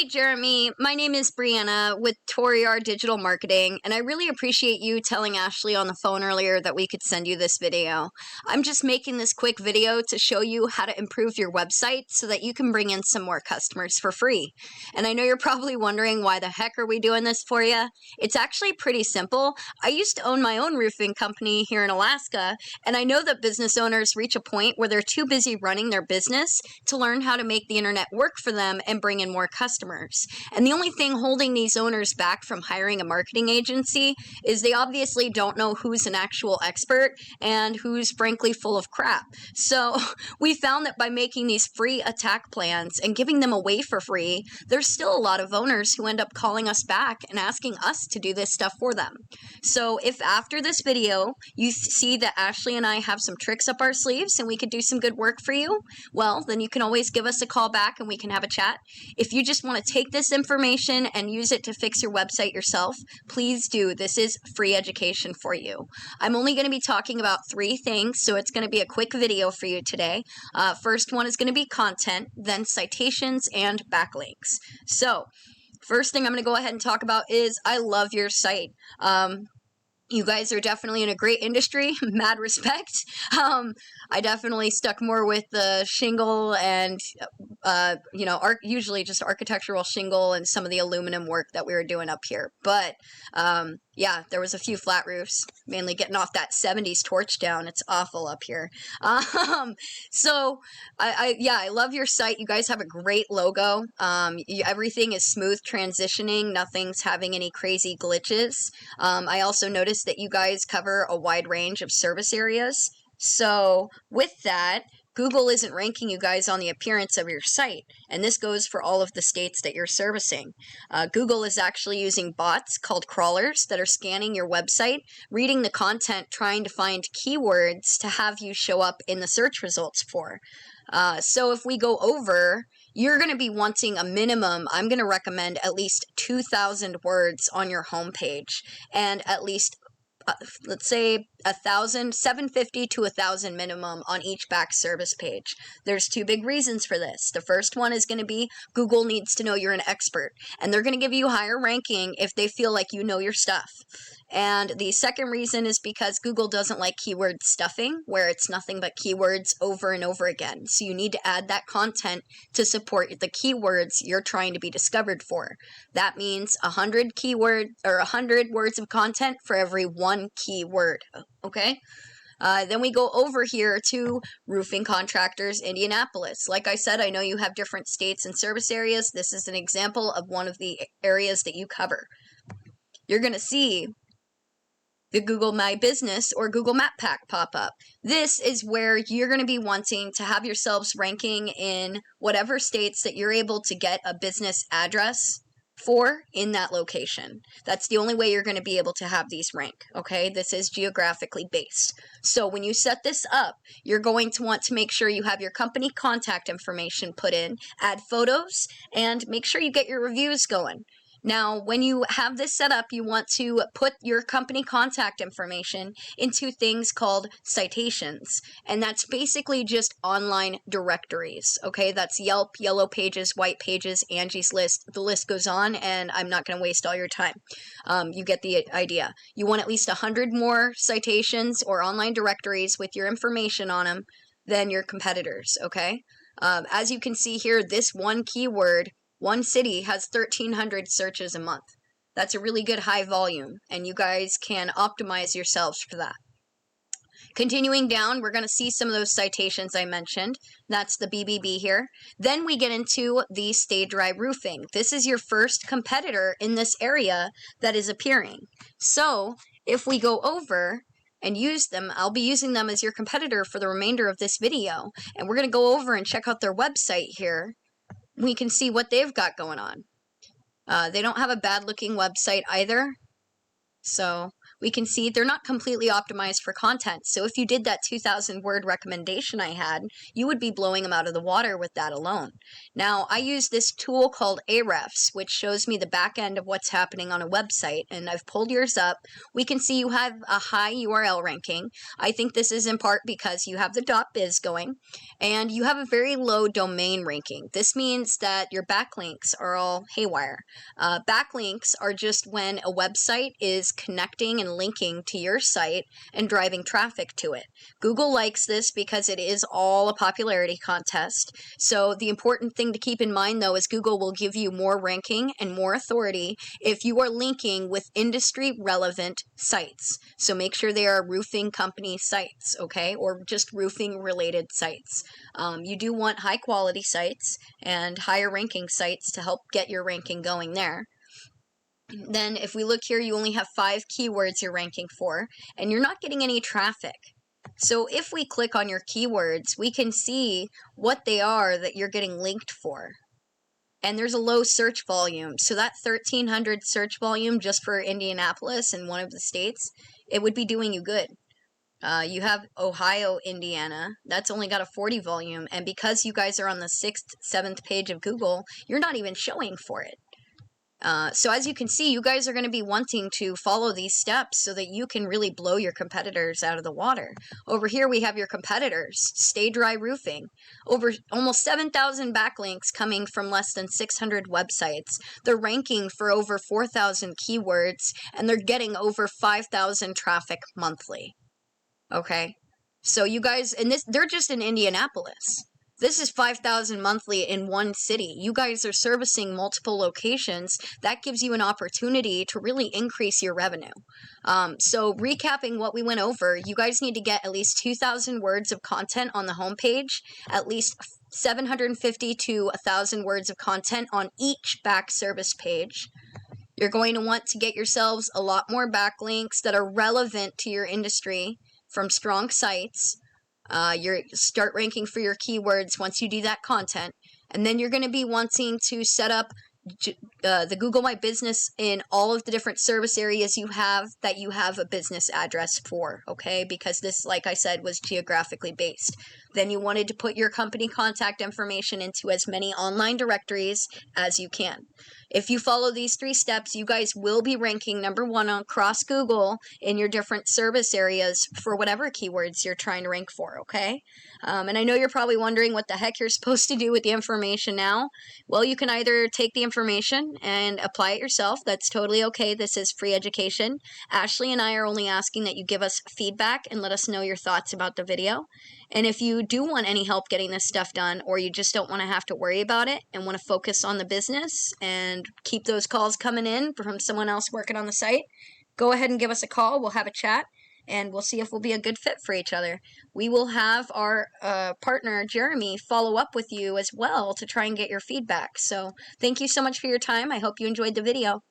Jeremy. My name is Brianna with Toriar Digital Marketing, and I really appreciate you telling Ashley on the phone earlier that we could send you this video. I'm just making this quick video to show you how to improve your website so that you can bring in some more customers for free. And I know you're probably wondering, why the heck are we doing this for you? It's actually pretty simple. I used to own my own roofing company here in Alaska, and I know that business owners reach a point where they're too busy running their business to learn how to make the internet work for them and bring in more customers. And the only thing holding these owners back from hiring a marketing agency is they obviously don't know who's an actual expert and who's frankly full of crap. So we found that by making these free attack plans and giving them away for free, there's still a lot of owners who end up calling us back and asking us to do this stuff for them. So if after this video you see that Ashley and I have some tricks up our sleeves and we could do some good work for you, well, then you can always give us a call back and we can have a chat. If you just want to take this information and use it to fix your website yourself, please do. This is free education for you. I'm only going to be talking about 3 things, so it's going to be a quick video for you today. First one is going to be content, then citations and backlinks. So first thing I'm going to go ahead and talk about is I love your site. You guys are definitely in a great industry, mad respect. I definitely stuck more with the shingle and, usually just architectural shingle and some of the aluminum work that we were doing up here. But, yeah, there was a few flat roofs, mainly getting off that 70s torch down. It's awful up here. So, I love your site. You guys have a great logo. Everything is smooth transitioning. Nothing's having any crazy glitches. I also noticed that you guys cover a wide range of service areas. So with that, Google isn't ranking you guys on the appearance of your site, and this goes for all of the states that you're servicing. Google is actually using bots called crawlers that are scanning your website, reading the content, trying to find keywords to have you show up in the search results for. So if we go over, you're going to be wanting a minimum, I'm going to recommend at least 2,000 words on your homepage, and at least let's say 750 to 1,000 minimum on each back service page. There's 2 big reasons for this. The first one is going to be Google needs to know you're an expert, and they're going to give you higher ranking if they feel like you know your stuff. And the second reason is because Google doesn't like keyword stuffing, where it's nothing but keywords over and over again. So you need to add that content to support the keywords you're trying to be discovered for. That means 100 words of content for every 1 keyword. Okay? Then we go over here to Roofing Contractors, Indianapolis. Like I said, I know you have different states and service areas. This is an example of one of the areas that you cover. You're going to see the Google My Business or Google Map Pack pop up. This is where you're going to be wanting to have yourselves ranking in whatever states that you're able to get a business address for in that location. That's the only way you're going to be able to have these rank, okay? This is geographically based. So when you set this up, you're going to want to make sure you have your company contact information put in, add photos, and make sure you get your reviews going. Now, when you have this set up, you want to put your company contact information into things called citations, and that's basically just online directories, okay? That's Yelp, Yellow Pages, White Pages, Angie's List. The list goes on, and I'm not going to waste all your time. You get the idea. You want at least 100 more citations or online directories with your information on them than your competitors, okay? As you can see here, this one keyword, one city, has 1,300 searches a month. That's a really good high volume, and you guys can optimize yourselves for that. Continuing down, we're going to see some of those citations I mentioned. That's the BBB here. Then we get into the Stay Dry Roofing. This is your first competitor in this area that is appearing. So if we go over and use them, I'll be using them as your competitor for the remainder of this video, and we're going to go over and check out their website here. We can see what they've got going on. They don't have a bad looking website either. So we can see they're not completely optimized for content. So if you did that 2,000 word recommendation I had, you would be blowing them out of the water with that alone. Now, I use this tool called Ahrefs, which shows me the back end of what's happening on a website, and I've pulled yours up. We can see you have a high URL ranking. I think this is in part because you have the .biz going, and you have a very low domain ranking. This means that your backlinks are all haywire. Backlinks are just when a website is connecting and linking to your site and driving traffic to it. Google likes this because it is all a popularity contest. So the important thing to keep in mind, though, is Google will give you more ranking and more authority if you are linking with industry relevant sites. So make sure they are roofing company sites, okay, or just roofing related sites. You do want high quality sites and higher ranking sites to help get your ranking going there. Then if we look here, you only have 5 keywords you're ranking for, and you're not getting any traffic. So if we click on your keywords, we can see what they are that you're getting linked for. And there's a low search volume. So that 1,300 search volume just for Indianapolis in one of the states, it would be doing you good. You have Ohio, Indiana. That's only got a 40 volume. And because you guys are on the 6th, 7th page of Google, you're not even showing for it. So as you can see, you guys are going to be wanting to follow these steps so that you can really blow your competitors out of the water. Over here we have your competitors, Stay Dry Roofing. Over almost 7,000 backlinks coming from less than 600 websites. They're ranking for over 4,000 keywords, and they're getting over 5,000 traffic monthly. Okay? So you guys, and they're just in Indianapolis. This is 5,000 monthly in one city. You guys are servicing multiple locations. That gives you an opportunity to really increase your revenue. So recapping what we went over, you guys need to get at least 2,000 words of content on the homepage, at least 750 to 1,000 words of content on each back service page. You're going to want to get yourselves a lot more backlinks that are relevant to your industry from strong sites. You start ranking for your keywords once you do that content, and then you're going to be wanting to set up the Google My Business in all of the different service areas you have that you have a business address for, okay? Because this, like I said, was geographically based. Then you wanted to put your company contact information into as many online directories as you can. If you follow these 3 steps, you guys will be ranking #1 across Google in your different service areas for whatever keywords you're trying to rank for, okay? And I know you're probably wondering what the heck you're supposed to do with the information now. Well, you can either take the information and apply it yourself. That's totally okay. This is free education. Ashley and I are only asking that you give us feedback and let us know your thoughts about the video. And if you do want any help getting this stuff done, or you just don't want to have to worry about it and want to focus on the business and keep those calls coming in from someone else working on the site, go ahead and give us a call. We'll have a chat, and we'll see if we'll be a good fit for each other. We will have our partner, Jeremy, follow up with you as well to try and get your feedback. So thank you so much for your time. I hope you enjoyed the video.